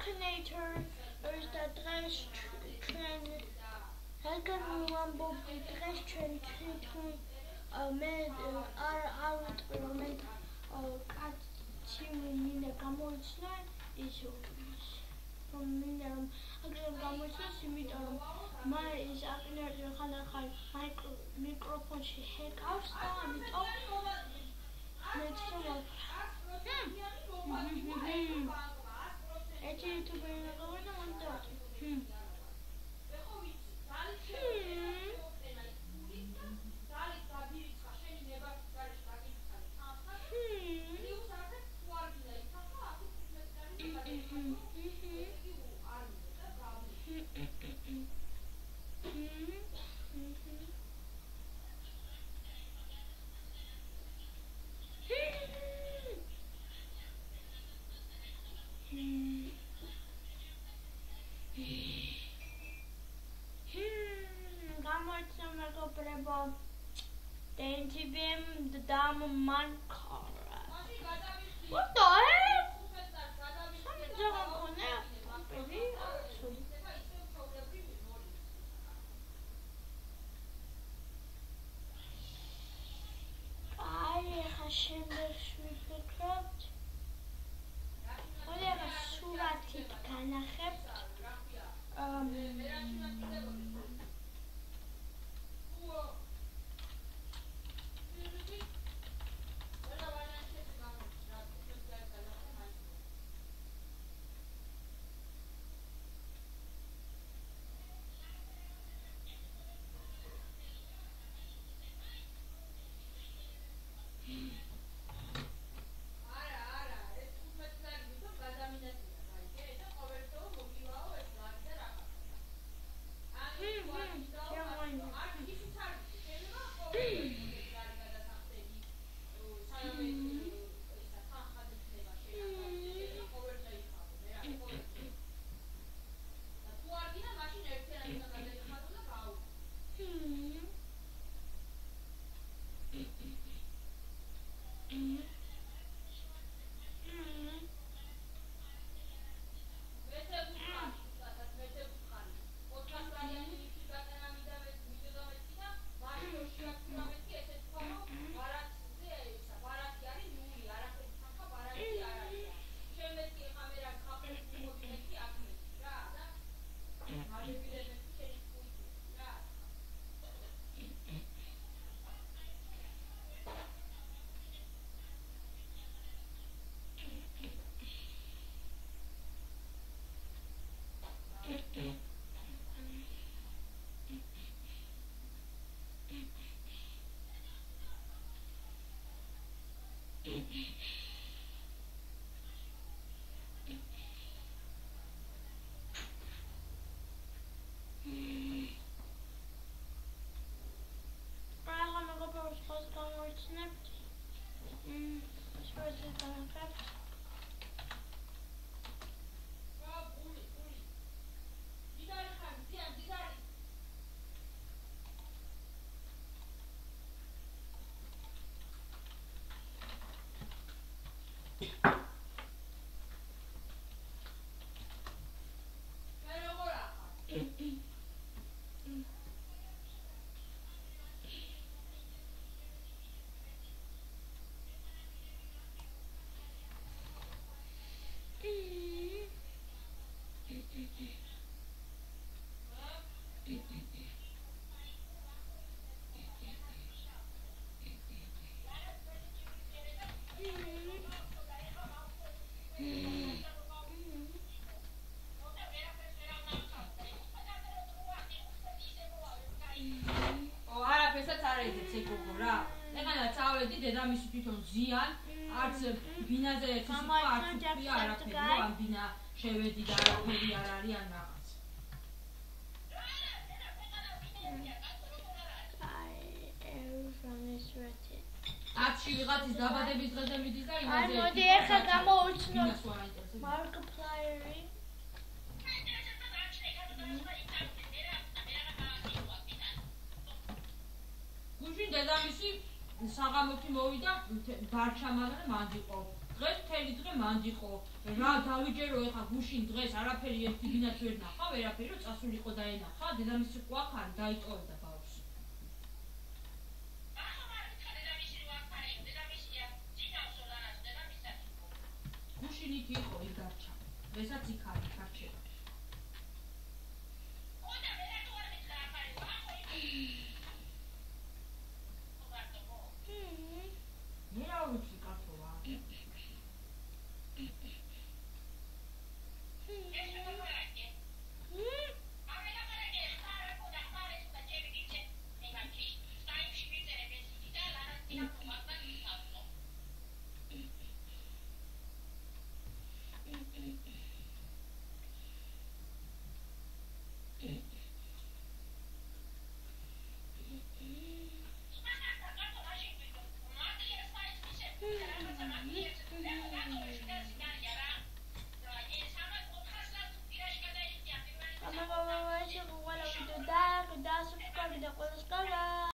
Akinator და დღეს ჩვენ რადგან ვამბობთ დღეს ჩვენ თვითონ მე არ ვიტყვი რომ მე კაცი მინდა გამოიცნო ის რომ მინდა რომ აგრე გამოიცნოს იმიტომ რომ მან ის აკინატორი ხანდახან მიკროფონში ჰეკავს და ამიტომ მე თვითონ ეჭი YouTube-ი ნაგავდა მონტაჟი The NTBM, the damn man car. What the heck? Something's wrong with that, baby. I have seen the sweet craft. I have a suratik kind of kept. დედამისი თვითონ ზიან არც ბინაზე ეს სიტყვა არც უყია არაფერი რომ ამ ბინა შევედი და არაფერი არ არის ან რაღაც აცი ვიღაცის დაბადების დღეზე მიდის და იმაზე მოდი ახლა გამოუჩნო მარკპლაიერი გუშინ დედამისი საღამოთი მოვიდა დარჩა მაგრამ მანდ იყო დღეს მთელი დღე მანდიყო. რა დავიჯერო ეხა გუშინ დღეს არაფერი ერთი ბინაც ვერ ნახა, ვერაფერი რომ წასულიყო დაენახა, დედამისი ყო აქ არის, დაიტოვებდა ბავშვს. გუშინ იქ იყო, იქ გარჩა. დღესაც იქ არის, გარჩება.